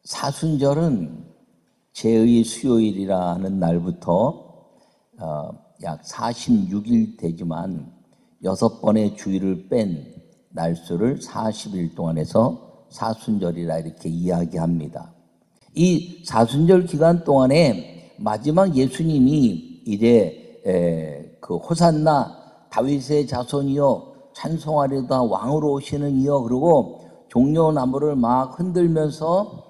사순절은 제의 수요일이라는 날부터 약 46일 되지만 6번의 주일을 뺀 날수를 40일 동안 해서 사순절이라 이렇게 이야기합니다. 이 사순절 기간 동안에 마지막 예수님이 이제 그 호산나 다윗의 자손이여 찬송하리로다 왕으로 오시는 이여, 그리고 종려나무를 막 흔들면서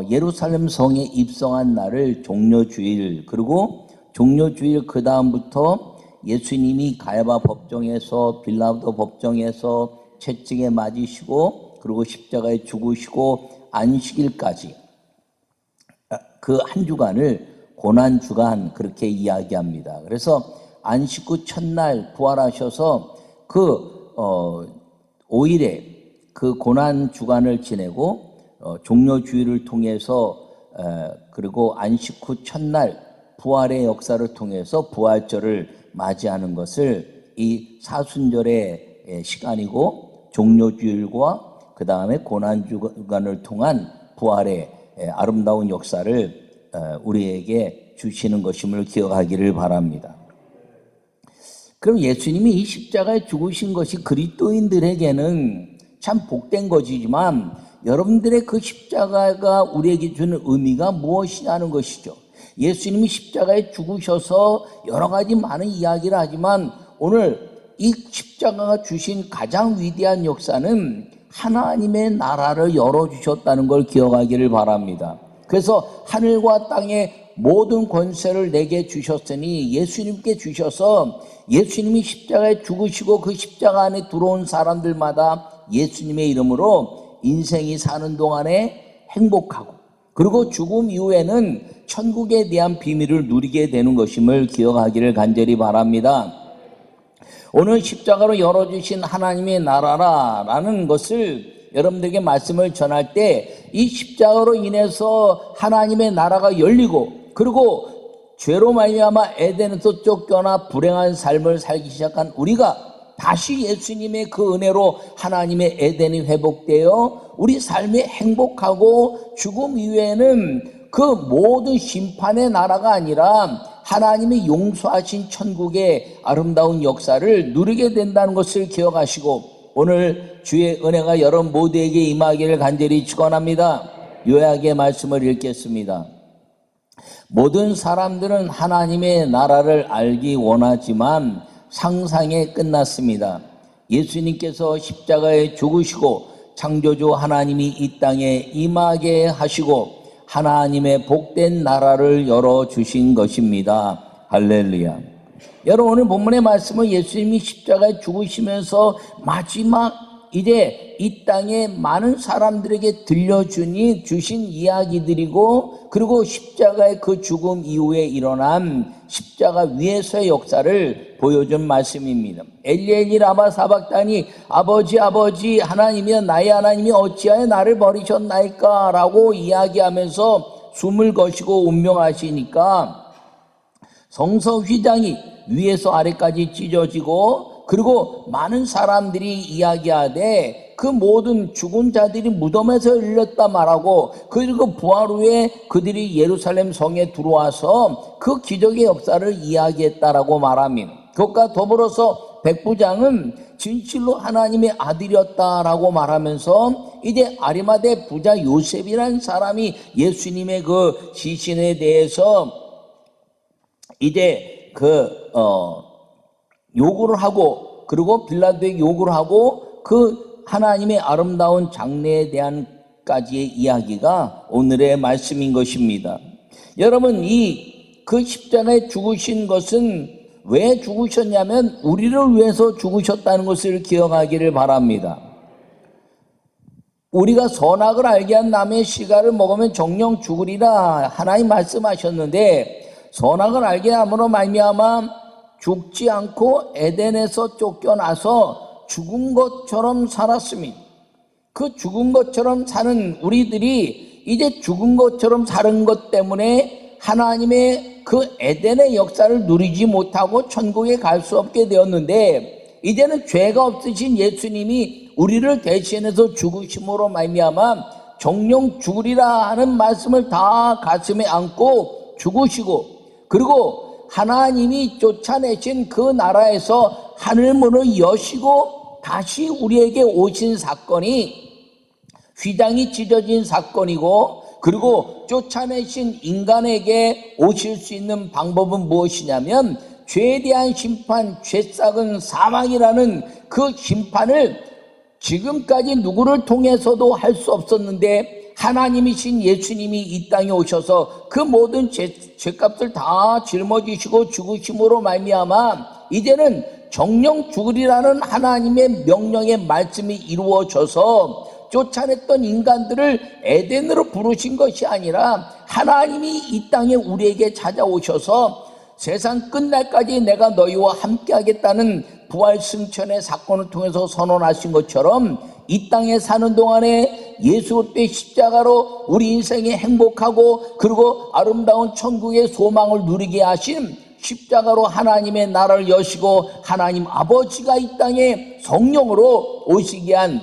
예루살렘 성에 입성한 날을 종려주일, 그리고 종려주일 그 다음부터 예수님이 가야바 법정에서 빌라도 법정에서 채찍에 맞으시고 그리고 십자가에 죽으시고 안식일까지 그 한 주간을 고난주간 그렇게 이야기합니다. 그래서 안식 후 첫날 부활하셔서 그 5일에 그 고난주간을 지내고 종려주일을 통해서 그리고 안식 후 첫날 부활의 역사를 통해서 부활절을 맞이하는 것을 이 사순절의 시간이고 종려주일과 그 다음에 고난주간을 통한 부활의 아름다운 역사를 우리에게 주시는 것임을 기억하기를 바랍니다. 그럼 예수님이 이 십자가에 죽으신 것이 그리스도인들에게는 참 복된 것이지만 여러분들의 그 십자가가 우리에게 주는 의미가 무엇이냐는 것이죠. 예수님이 십자가에 죽으셔서 여러 가지 많은 이야기를 하지만 오늘 이 십자가가 주신 가장 위대한 역사는 하나님의 나라를 열어주셨다는 걸 기억하기를 바랍니다. 그래서 하늘과 땅의 모든 권세를 내게 주셨으니 예수님께 주셔서 예수님이 십자가에 죽으시고 그 십자가 안에 들어온 사람들마다 예수님의 이름으로 인생이 사는 동안에 행복하고 그리고 죽음 이후에는 천국에 대한 비밀을 누리게 되는 것임을 기억하기를 간절히 바랍니다. 오늘 십자가로 열어주신 하나님의 나라라는 것을 여러분들에게 말씀을 전할 때 이 십자가로 인해서 하나님의 나라가 열리고 그리고 죄로 말미암아 에덴에서 쫓겨나 불행한 삶을 살기 시작한 우리가 다시 예수님의 그 은혜로 하나님의 에덴이 회복되어 우리 삶이 행복하고 죽음 이후에는 그 모든 심판의 나라가 아니라 하나님이 용서하신 천국의 아름다운 역사를 누리게 된다는 것을 기억하시고 오늘 주의 은혜가 여러분 모두에게 임하기를 간절히 축원합니다. 요약의 말씀을 읽겠습니다. 모든 사람들은 하나님의 나라를 알기 원하지만 상상에 끝났습니다. 예수님께서 십자가에 죽으시고 창조주 하나님이 이 땅에 임하게 하시고 하나님의 복된 나라를 열어주신 것입니다. 할렐루야. 여러분 오늘 본문의 말씀은 예수님이 십자가에 죽으시면서 마지막 이제 이 땅에 많은 사람들에게 주신 이야기들이고 그리고 십자가의 그 죽음 이후에 일어난 십자가 위에서의 역사를 보여준 말씀입니다. 엘리 엘리 라마 사박다니 아버지 아버지 하나님이여 나의 하나님이 어찌하여 나를 버리셨나이까 라고 이야기하면서 숨을 거시고 운명하시니까 성서 휘장이 위에서 아래까지 찢어지고 그리고 많은 사람들이 이야기하되 그 모든 죽은 자들이 무덤에서 열렸다 말하고 그리고 부활 후에 그들이 예루살렘 성에 들어와서 그 기적의 역사를 이야기했다라고 말합니다. 그것과 더불어서 백부장은 진실로 하나님의 아들이었다라고 말하면서 이제 아리마대 부자 요셉이라는 사람이 예수님의 그 시신에 대해서 이제 요구를 하고 그리고 빌라도에게 요구를 하고 그 하나님의 아름다운 장래에 대한 까지의 이야기가 오늘의 말씀인 것입니다. 여러분 그 십자가에 죽으신 것은 왜 죽으셨냐면 우리를 위해서 죽으셨다는 것을 기억하기를 바랍니다. 우리가 선악을 알게 한 남의 씨가를 먹으면 정령 죽으리라 하나님 말씀하셨는데 선악을 알게 함으로 말미암아 죽지 않고 에덴에서 쫓겨나서 죽은 것처럼 살았습니다. 그 죽은 것처럼 사는 우리들이 이제 죽은 것처럼 사는 것 때문에 하나님의 그 에덴의 역사를 누리지 못하고 천국에 갈 수 없게 되었는데 이제는 죄가 없으신 예수님이 우리를 대신해서 죽으심으로 말미암아 정령 죽으리라 하는 말씀을 다 가슴에 안고 죽으시고, 그리고 하나님이 쫓아내신 그 나라에서 하늘문을 여시고 다시 우리에게 오신 사건이 휘장이 찢어진 사건이고, 그리고 쫓아내신 인간에게 오실 수 있는 방법은 무엇이냐면 죄에 대한 심판, 죄싹은 사망이라는 그 심판을 지금까지 누구를 통해서도 할 수 없었는데 하나님이신 예수님이 이 땅에 오셔서 그 모든 죄값을 다 짊어지시고 죽으심으로 말미암아 이제는 정령 죽으리라는 하나님의 명령의 말씀이 이루어져서 쫓아냈던 인간들을 에덴으로 부르신 것이 아니라 하나님이 이 땅에 우리에게 찾아오셔서 세상 끝날까지 내가 너희와 함께 하겠다는 부활 승천의 사건을 통해서 선언하신 것처럼 이 땅에 사는 동안에 예수 그리스도의 십자가로 우리 인생이 행복하고 그리고 아름다운 천국의 소망을 누리게 하신 십자가로 하나님의 나라를 여시고 하나님 아버지가 이 땅에 성령으로 오시게 한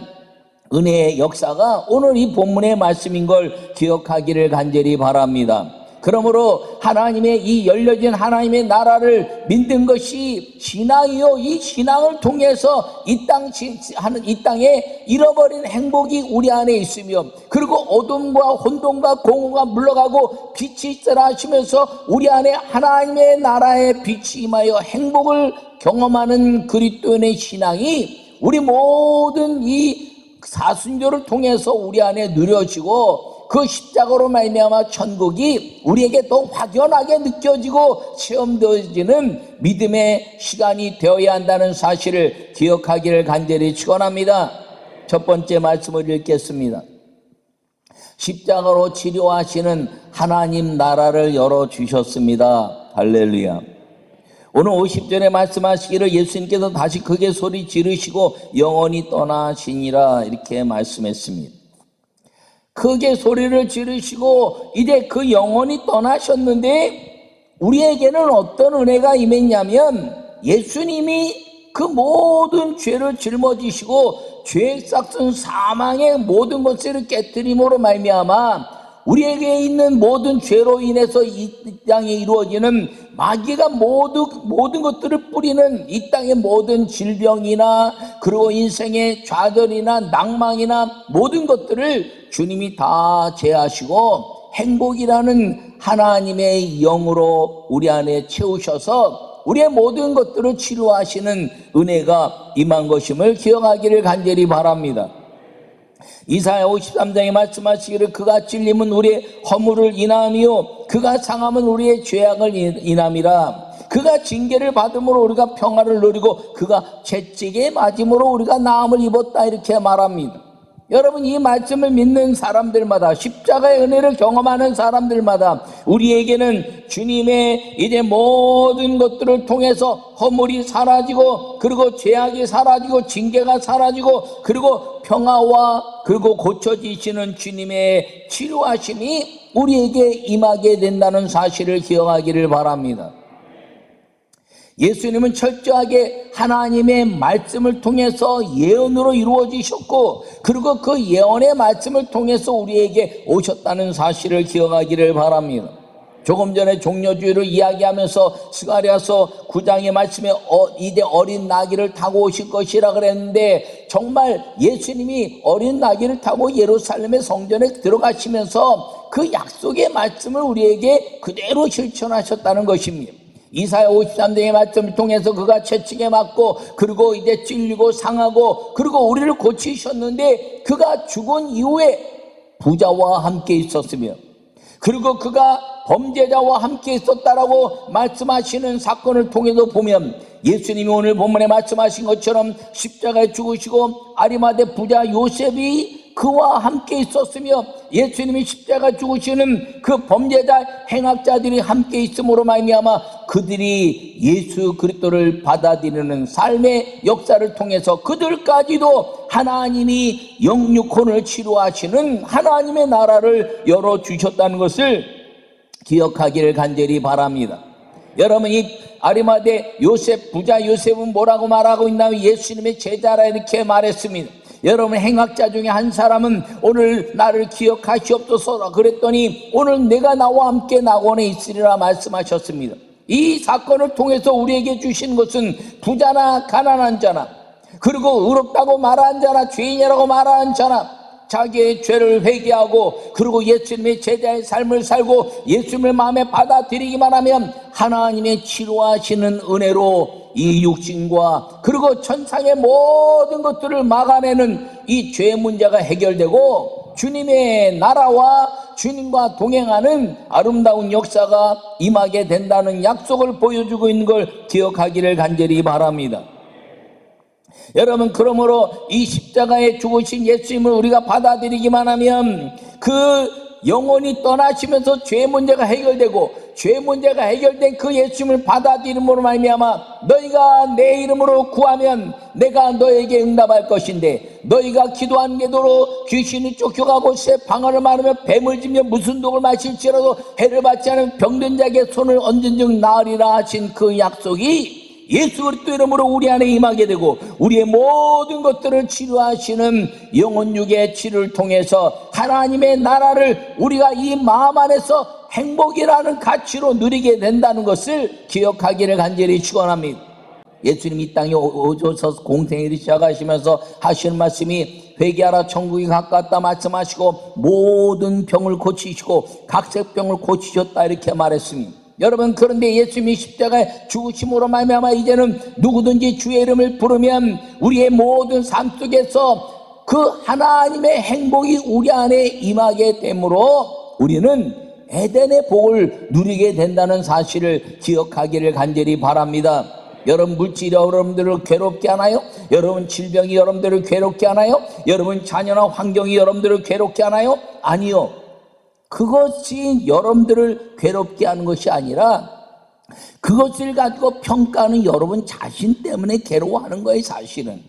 은혜의 역사가 오늘 이 본문의 말씀인 걸 기억하기를 간절히 바랍니다. 그러므로 하나님의 이 열려진 하나님의 나라를 믿는 것이 신앙이요, 이 신앙을 통해서 이 땅에 잃어버린 행복이 우리 안에 있으며, 그리고 어둠과 혼돈과 공허가 물러가고 빛이 있으라 하시면서 우리 안에 하나님의 나라의 빛이 임하여 행복을 경험하는 그리스도인의 신앙이 우리 모든 이 사순교를 통해서 우리 안에 누려지고 그 십자가로 말미암아 천국이 우리에게 더 확연하게 느껴지고 체험되어지는 믿음의 시간이 되어야 한다는 사실을 기억하기를 간절히 축원합니다. 첫 번째 말씀을 읽겠습니다. 십자가로 치료하시는 하나님 나라를 열어주셨습니다. 할렐루야. 오늘 50절에 말씀하시기를 예수님께서 다시 크게 소리 지르시고 영원히 떠나시니라 이렇게 말씀했습니다. 크게 소리를 지르시고 이제 그 영원히 떠나셨는데 우리에게는 어떤 은혜가 임했냐면 예수님이 그 모든 죄를 짊어지시고 죄의 싹슨 사망의 모든 것을 깨뜨림으로 말미암아 우리에게 있는 모든 죄로 인해서 이 땅에 이루어지는 마귀가 모든 것들을 뿌리는 이 땅의 모든 질병이나 그리고 인생의 좌절이나 낭망이나 모든 것들을 주님이 다 제하시고 행복이라는 하나님의 영으로 우리 안에 채우셔서 우리의 모든 것들을 치료하시는 은혜가 임한 것임을 기억하기를 간절히 바랍니다. 이사야 53장에 말씀하시기를 그가 찔림은 우리의 허물을 인함이요 그가 상함은 우리의 죄악을 인함이라. 그가 징계를 받음으로 우리가 평화를 누리고 그가 채찍에 맞음으로 우리가 나음을 입었다 이렇게 말합니다. 여러분, 이 말씀을 믿는 사람들마다, 십자가의 은혜를 경험하는 사람들마다 우리에게는 주님의 이제 모든 것들을 통해서 허물이 사라지고 그리고 죄악이 사라지고 징계가 사라지고 그리고 평화와 그리고 고쳐지시는 주님의 치료하심이 우리에게 임하게 된다는 사실을 기억하기를 바랍니다. 예수님은 철저하게 하나님의 말씀을 통해서 예언으로 이루어지셨고 그리고 그 예언의 말씀을 통해서 우리에게 오셨다는 사실을 기억하기를 바랍니다. 조금 전에 종려주의를 이야기하면서 스가랴서 9장의 말씀에 이제 어린 나귀를 타고 오실 것이라 그랬는데 정말 예수님이 어린 나귀를 타고 예루살렘의 성전에 들어가시면서 그 약속의 말씀을 우리에게 그대로 실천하셨다는 것입니다. 이사야 53장의 말씀을 통해서 그가 채찍에 맞고 그리고 이제 찔리고 상하고 그리고 우리를 고치셨는데 그가 죽은 이후에 부자와 함께 있었으며 그리고 그가 범죄자와 함께 있었다라고 말씀하시는 사건을 통해서 보면 예수님이 오늘 본문에 말씀하신 것처럼 십자가에 죽으시고 아리마대 부자 요셉이 그와 함께 있었으며 예수님이 십자가 죽으시는 그 범죄자 행악자들이 함께 있음으로 말미암아 그들이 예수 그리스도를 받아들이는 삶의 역사를 통해서 그들까지도 하나님이 영육혼을 치료하시는 하나님의 나라를 열어주셨다는 것을 기억하기를 간절히 바랍니다. 여러분, 이 아리마대 요셉, 부자 요셉은 뭐라고 말하고 있나요? 예수님의 제자라 이렇게 말했습니다. 여러분 행악자 중에 한 사람은 오늘 나를 기억하시옵소서 그랬더니 오늘 내가 나와 함께 낙원에 있으리라 말씀하셨습니다. 이 사건을 통해서 우리에게 주신 것은 부자나 가난한 자나 그리고 의롭다고 말하는 자나 죄인이라고 말하는 자나 자기의 죄를 회개하고 그리고 예수님의 제자의 삶을 살고 예수님을 마음에 받아들이기만 하면 하나님의 치료하시는 은혜로 이 육신과 그리고 천상의 모든 것들을 막아내는 이 죄 문제가 해결되고 주님의 나라와 주님과 동행하는 아름다운 역사가 임하게 된다는 약속을 보여주고 있는 걸 기억하기를 간절히 바랍니다. 여러분, 그러므로 이 십자가에 죽으신 예수님을 우리가 받아들이기만 하면 그 영원히 떠나시면서 죄 문제가 해결되고 죄 문제가 해결된 그 예수님을 받아들임으로 말미암아 너희가 내 이름으로 구하면 내가 너에게 응답할 것인데 너희가 기도하는 기도로 귀신이 쫓겨가고 새 방언을 말하며 뱀을 지며 무슨 독을 마실지라도 해를 받지 않은 병든 자에게 손을 얹은 즉 나으리라 하신 그 약속이 예수 그리스도 이름으로 우리 안에 임하게 되고 우리의 모든 것들을 치료하시는 영혼육의 치료를 통해서 하나님의 나라를 우리가 이 마음 안에서 행복이라는 가치로 누리게 된다는 것을 기억하기를 간절히 축원합니다. 예수님 이 땅에 오셔서 공생애를 시작하시면서 하시는 말씀이 회개하라 천국이 가깝다 말씀하시고 모든 병을 고치시고 각색병을 고치셨다 이렇게 말했습니다. 여러분, 그런데 예수님이 십자가에 죽으심으로 말미암아 이제는 누구든지 주의 이름을 부르면 우리의 모든 삶 속에서 그 하나님의 행복이 우리 안에 임하게 되므로 우리는 에덴의 복을 누리게 된다는 사실을 기억하기를 간절히 바랍니다. 여러분, 물질이 여러분들을 괴롭게 하나요? 여러분, 질병이 여러분들을 괴롭게 하나요? 여러분, 자녀나 환경이 여러분들을 괴롭게 하나요? 아니요. 그것이 여러분들을 괴롭게 하는 것이 아니라 그것을 가지고 평가하는 여러분 자신 때문에 괴로워하는 거예요. 사실은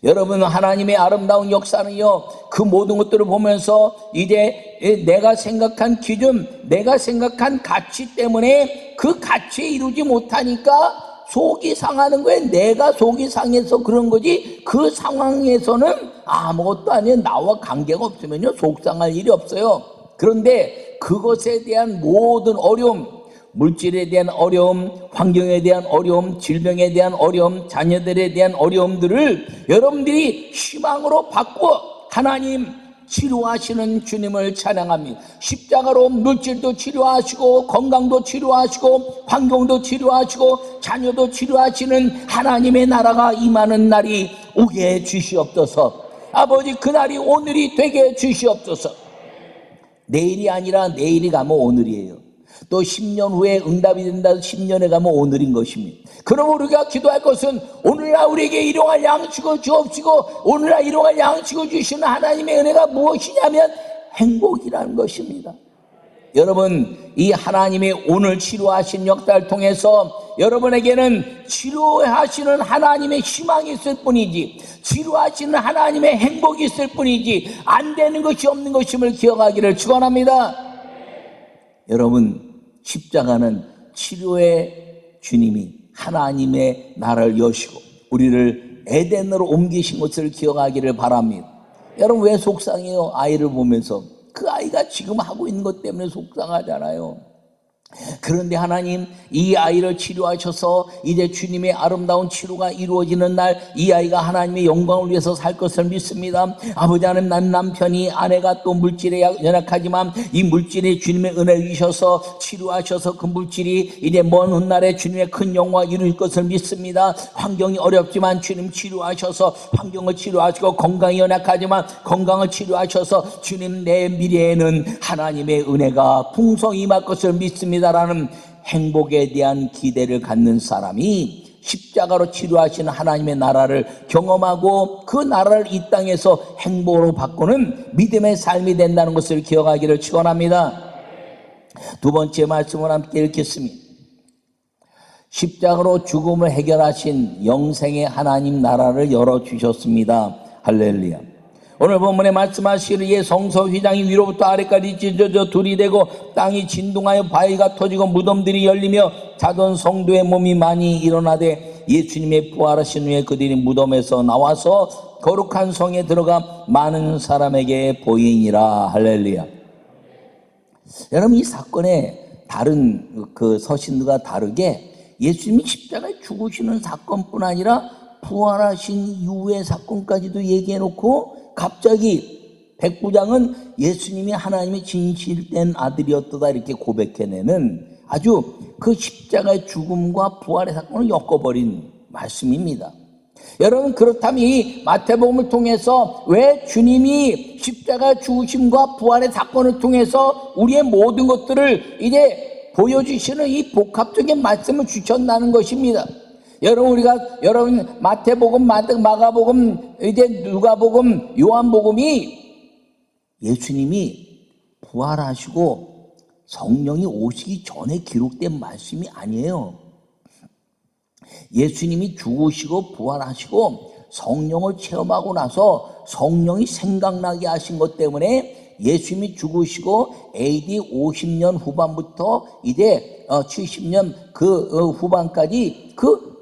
여러분, 하나님의 아름다운 역사는요, 그 모든 것들을 보면서 이제 내가 생각한 기준, 내가 생각한 가치 때문에 그 가치에 이루지 못하니까 속이 상하는 거예요. 내가 속이 상해서 그런 거지 그 상황에서는 아무것도 아니에요. 나와 관계가 없으면요 속상할 일이 없어요. 그런데 그것에 대한 모든 어려움, 물질에 대한 어려움, 환경에 대한 어려움, 질병에 대한 어려움, 자녀들에 대한 어려움들을 여러분들이 희망으로 바꿔 하나님 치료하시는 주님을 찬양합니다. 십자가로 물질도 치료하시고 건강도 치료하시고 환경도 치료하시고 자녀도 치료하시는 하나님의 나라가 임하는 날이 오게 해 주시옵소서. 아버지, 그날이 오늘이 되게 해 주시옵소서. 내일이 아니라 내일이 가면 오늘이에요. 또 10년 후에 응답이 된다 10년에 가면 오늘인 것입니다. 그럼 우리가 기도할 것은 오늘날 우리에게 일용할 양식을 주옵시고 오늘날 일용할 양식을 주시는 하나님의 은혜가 무엇이냐면 행복이라는 것입니다. 여러분, 이 하나님의 오늘 치료하신 역사를 통해서 여러분에게는 치료하시는 하나님의 희망이 있을 뿐이지 치료하시는 하나님의 행복이 있을 뿐이지 안 되는 것이 없는 것임을 기억하기를 축원합니다. 여러분, 십자가는 치료의 주님이 하나님의 나라를 여시고 우리를 에덴으로 옮기신 것을 기억하기를 바랍니다. 여러분, 왜 속상해요? 아이를 보면서 그 아이가 지금 하고 있는 것 때문에 속상하잖아요. 그런데 하나님, 이 아이를 치료하셔서 이제 주님의 아름다운 치료가 이루어지는 날 이 아이가 하나님의 영광을 위해서 살 것을 믿습니다. 아버지 하나님, 난 남편이 아내가 또 물질에 연약하지만 이 물질에 주님의 은혜를 주셔서 치료하셔서 그 물질이 이제 먼 훗날에 주님의 큰 영광을 이룰 것을 믿습니다. 환경이 어렵지만 주님 치료하셔서 환경을 치료하시고 건강이 연약하지만 건강을 치료하셔서 주님 내 미래에는 하나님의 은혜가 풍성히 임할 것을 믿습니다. 라는 행복에 대한 기대를 갖는 사람이 십자가로 치료하시는 하나님의 나라를 경험하고 그 나라를 이 땅에서 행복으로 바꾸는 믿음의 삶이 된다는 것을 기억하기를 축원합니다. 두 번째 말씀을 함께 읽겠습니다. 십자가로 죽음을 해결하신 영생의 하나님 나라를 열어주셨습니다. 할렐루야. 오늘 본문에 말씀하시기를 성소 휘장이 위로부터 아래까지 찢어져 둘이 되고 땅이 진동하여 바위가 터지고 무덤들이 열리며 자던 성도의 몸이 많이 일어나되 예수님의 부활하신 후에 그들이 무덤에서 나와서 거룩한 성에 들어가 많은 사람에게 보이니라. 할렐루야. 여러분, 이 사건의 다른 그 서신들과 다르게 예수님이 십자가에 죽으시는 사건뿐 아니라 부활하신 이후의 사건까지도 얘기해 놓고, 갑자기 백부장은 예수님이 하나님의 진실된 아들이었다 이렇게 고백해내는 아주 그 십자가의 죽음과 부활의 사건을 엮어버린 말씀입니다. 여러분, 그렇다면 이 마태복음을 통해서 왜 주님이 십자가 죽으심과 부활의 사건을 통해서 우리의 모든 것들을 이제 보여주시는 이 복합적인 말씀을 주셨다는 것입니다. 여러분 마태복음, 마가복음, 이제 누가복음, 요한복음이 예수님이 부활하시고 성령이 오시기 전에 기록된 말씀이 아니에요. 예수님이 죽으시고 부활하시고 성령을 체험하고 나서 성령이 생각나게 하신 것 때문에 예수님이 죽으시고 AD 50년 후반부터 이제 70년 그 후반까지 그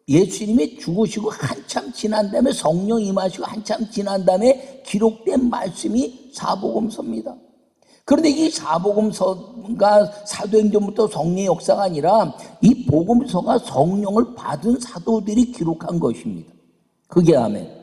예수님이 죽으시고 한참 지난 다음에 성령 임하시고 한참 지난 다음에 기록된 말씀이 사복음서입니다. 그런데 이 사복음서가 사도행전부터 성령의 역사가 아니라 이 복음서가 성령을 받은 사도들이 기록한 것입니다. 그게 아멘.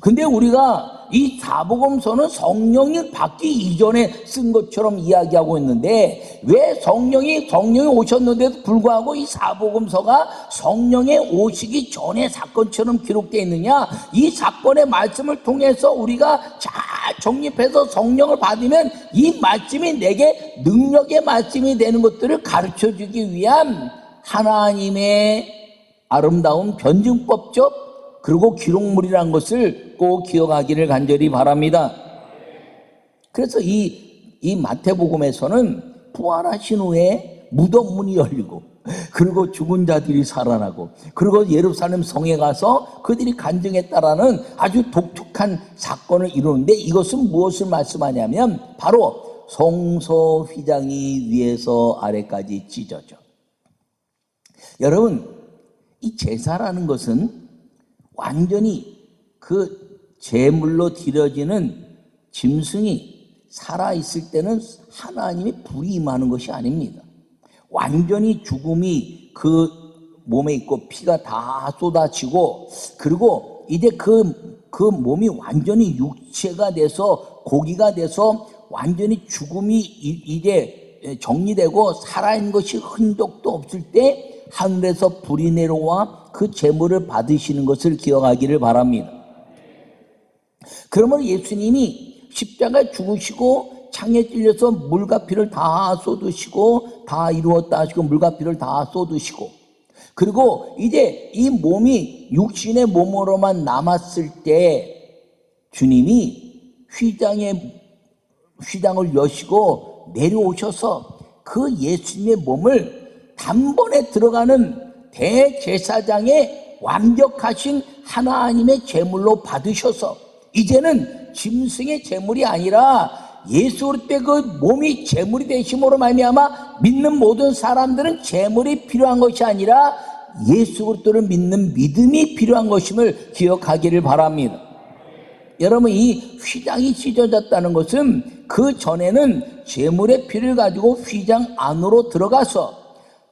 근데 우리가 이 사복음서는 성령이 받기 이전에 쓴 것처럼 이야기하고 있는데, 왜 성령이 오셨는데도 불구하고 이 사복음서가 성령의 오시기 전의 사건처럼 기록되어 있느냐? 이 사건의 말씀을 통해서 우리가 잘 정립해서 성령을 받으면 이 말씀이 내게 능력의 말씀이 되는 것들을 가르쳐주기 위한 하나님의 아름다운 변증법적 그리고 기록물이라는 것을 꼭 기억하기를 간절히 바랍니다. 그래서 이 마태복음에서는 부활하신 후에 무덤 문이 열리고, 그리고 죽은 자들이 살아나고, 그리고 예루살렘 성에 가서 그들이 간증했다라는 아주 독특한 사건을 이루는데, 이것은 무엇을 말씀하냐면 바로 성소 휘장이 위에서 아래까지 찢어져. 여러분, 이 제사라는 것은 완전히 그 제물로 드려지는 짐승이 살아있을 때는 하나님의 불이 임하는 것이 아닙니다. 완전히 죽음이 그 몸에 있고 피가 다 쏟아지고, 그리고 이제 그 몸이 완전히 육체가 돼서 고기가 돼서 완전히 죽음이 이제 정리되고 살아있는 것이 흔적도 없을 때 하늘에서 불이 내려와 그 제물을 받으시는 것을 기억하기를 바랍니다. 그러면 예수님이 십자가에 죽으시고 창에 찔려서 물과 피를 다 쏟으시고 다 이루었다 하시고 물과 피를 다 쏟으시고, 그리고 이제 이 몸이 육신의 몸으로만 남았을 때 주님이 휘장을 여시고 내려오셔서 그 예수님의 몸을 단번에 들어가는 대제사장의 완벽하신 하나님의 제물로 받으셔서 이제는 짐승의 제물이 아니라 예수 그리스도의 그 몸이 제물이 되심으로 말미암아 믿는 모든 사람들은 제물이 필요한 것이 아니라 예수 그리스도를 믿는 믿음이 필요한 것임을 기억하기를 바랍니다. 여러분, 이 휘장이 찢어졌다는 것은 그 전에는 제물의 피를 가지고 휘장 안으로 들어가서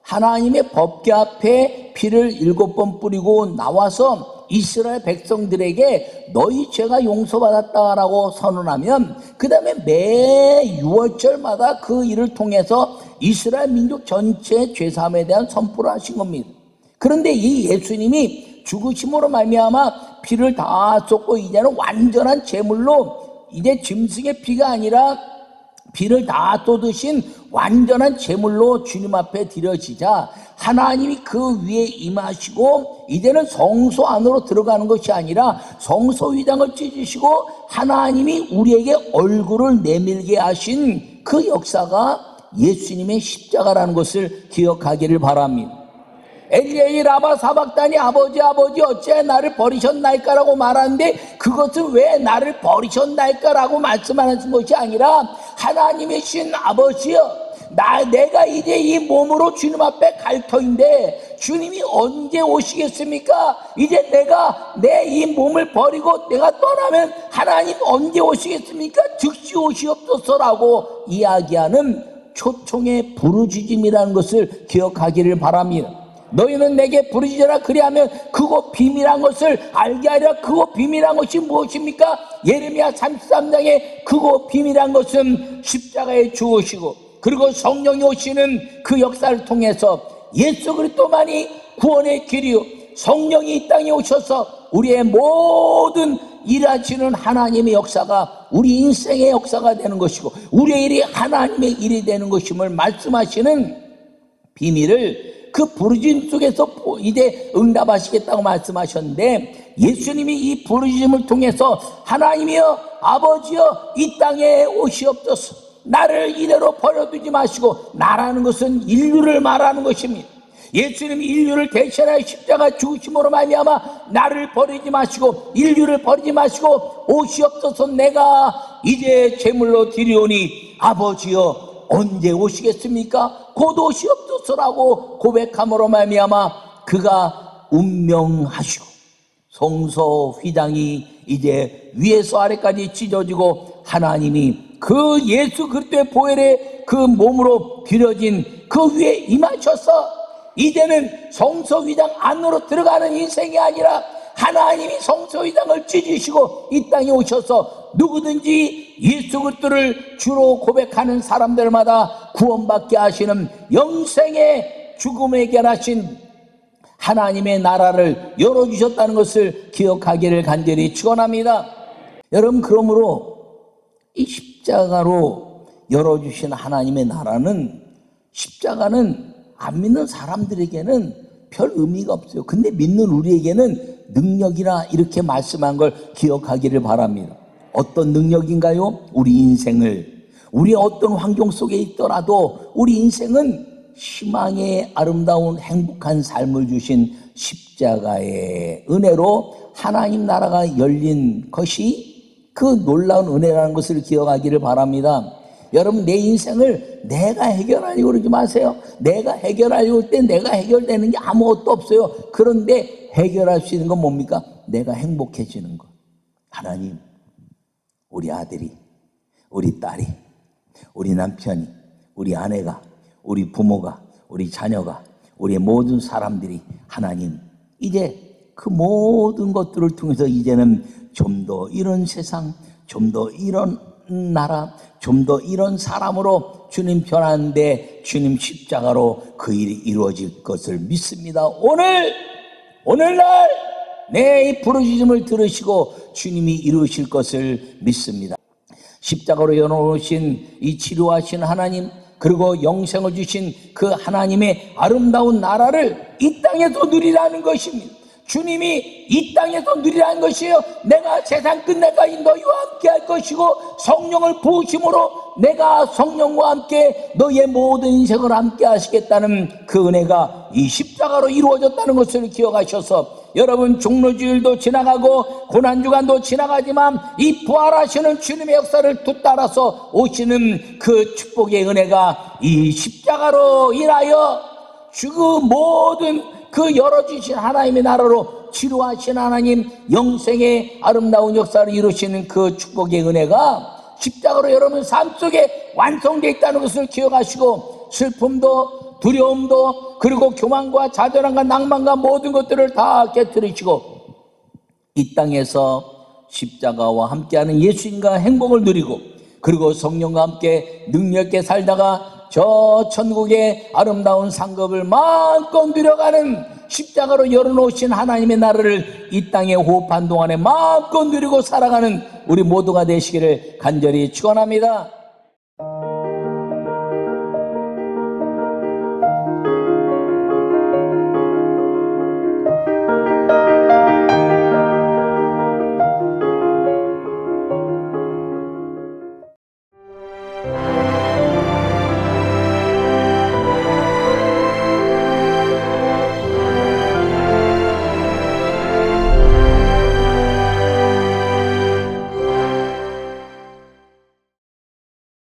하나님의 법궤 앞에 피를 7번 뿌리고 나와서 이스라엘 백성들에게 너희 죄가 용서받았다라고 선언하면 그 다음에 매 6월절마다 그 일을 통해서 이스라엘 민족 전체의 죄사함에 대한 선포를 하신 겁니다. 그런데 이 예수님이 죽으심으로 말미암아 피를 다 쏟고 이제는 완전한 제물로, 이제 짐승의 피가 아니라 피를 다 쏟으신 완전한 제물로 주님 앞에 드려지자 하나님이 그 위에 임하시고 이제는 성소 안으로 들어가는 것이 아니라 성소 휘장을 찢으시고 하나님이 우리에게 얼굴을 내밀게 하신 그 역사가 예수님의 십자가라는 것을 기억하기를 바랍니다. 엘리에이 라마 사박다니 아버지 어찌 나를 버리셨나이까라고 말하는데, 그것은 왜 나를 버리셨나이까라고 말씀하는 것이 아니라 하나님의 신 아버지여, 내가 이제 이 몸으로 주님 앞에 갈 터인데 주님이 언제 오시겠습니까? 이제 내가 내 이 몸을 버리고 내가 떠나면 하나님 언제 오시겠습니까? 즉시 오시옵소서라고 이야기하는 초청의 부르짖음이라는 것을 기억하기를 바랍니다. 너희는 내게 부르짖으라 그리하면 그곳 비밀한 것을 알게 하리라. 그곳 비밀한 것이 무엇입니까? 예레미야 33장에 그곳 비밀한 것은 십자가에 죽으시고 그리고 성령이 오시는 그 역사를 통해서 예수 그리스도만이 구원의 길이요 성령이 이 땅에 오셔서 우리의 모든 일하시는 하나님의 역사가 우리 인생의 역사가 되는 것이고 우리의 일이 하나님의 일이 되는 것임을 말씀하시는 비밀을 그 부르짖음 속에서 이제 응답하시겠다고 말씀하셨는데 예수님이 이 부르짖음을 통해서 하나님이여 아버지여 이 땅에 오시옵소서. 나를 이대로 버려두지 마시고 나라는 것은 인류를 말하는 것입니다. 예수님이 인류를 대신하여 십자가 죽으심으로 말미암아 나를 버리지 마시고 인류를 버리지 마시고 오시옵소서. 내가 이제 제물로 드리오니 아버지여 언제 오시겠습니까? 곧 오시옵소서라고 고백함으로 말미암아 그가 운명하시고 성소 휘장이 이제 위에서 아래까지 찢어지고 하나님이 그 예수 그리스도의 보혈의 그 몸으로 드려진 그 위에 임하셔서 이제는 성소 휘장 안으로 들어가는 인생이 아니라 하나님이 성소 휘장을 찢으시고 이 땅에 오셔서 누구든지 예수 그리스도를 주로 고백하는 사람들마다 구원받게 하시는 영생의 죽음에 해결하신 하나님의 나라를 열어주셨다는 것을 기억하기를 간절히 축원합니다. 여러분, 그러므로 이 십자가로 열어주신 하나님의 나라는, 십자가는 안 믿는 사람들에게는 별 의미가 없어요. 근데 믿는 우리에게는 능력이라 이렇게 말씀한 걸 기억하기를 바랍니다. 어떤 능력인가요? 우리 인생을, 우리 어떤 환경 속에 있더라도 우리 인생은 희망의 아름다운 행복한 삶을 주신 십자가의 은혜로 하나님 나라가 열린 것이 그 놀라운 은혜라는 것을 기억하기를 바랍니다. 여러분, 내 인생을 내가 해결하려고 그러지 마세요. 내가 해결하려고 할 때 내가 해결되는 게 아무것도 없어요. 그런데 해결할 수 있는 건 뭡니까? 내가 행복해지는 것. 하나님, 우리 아들이, 우리 딸이, 우리 남편이, 우리 아내가, 우리 부모가, 우리 자녀가, 우리 모든 사람들이 하나님, 이제 그 모든 것들을 통해서 이제는 좀 더 이런 세상, 좀 더 이런 나라, 좀 더 이런 사람으로 주님 변하는데 주님 십자가로 그 일이 이루어질 것을 믿습니다. 오늘날 내 이 부르짖음을 들으시고 주님이 이루실 것을 믿습니다. 십자가로 열어놓으신 이 치료하신 하나님, 그리고 영생을 주신 그 하나님의 아름다운 나라를 이 땅에서 누리라는 것입니다. 주님이 이 땅에서 누리라는 것이에요. 내가 세상 끝날까지 너희와 함께 할 것이고 성령을 부으심으로 내가 성령과 함께 너희의 모든 인생을 함께 하시겠다는 그 은혜가 이 십자가로 이루어졌다는 것을 기억하셔서 여러분, 종로주일도 지나가고 고난주간도 지나가지만 이 부활하시는 주님의 역사를 뒤따라서 오시는 그 축복의 은혜가 이 십자가로 인하여 그 모든 그 열어주신 하나님의 나라로 치료하신 하나님, 영생의 아름다운 역사를 이루시는 그 축복의 은혜가 십자가로 여러분 삶 속에 완성되어 있다는 것을 기억하시고 슬픔도 두려움도 그리고 교만과 좌절함과 낭만과 모든 것들을 다 깨뜨리시고 이 땅에서 십자가와 함께하는 예수님과 행복을 누리고 그리고 성령과 함께 능력 있게 살다가 저 천국의 아름다운 상급을 마음껏 누려가는 십자가로 열어놓으신 하나님의 나라를 이 땅에 호흡한 동안에 마음껏 누리고 살아가는 우리 모두가 되시기를 간절히 축원합니다.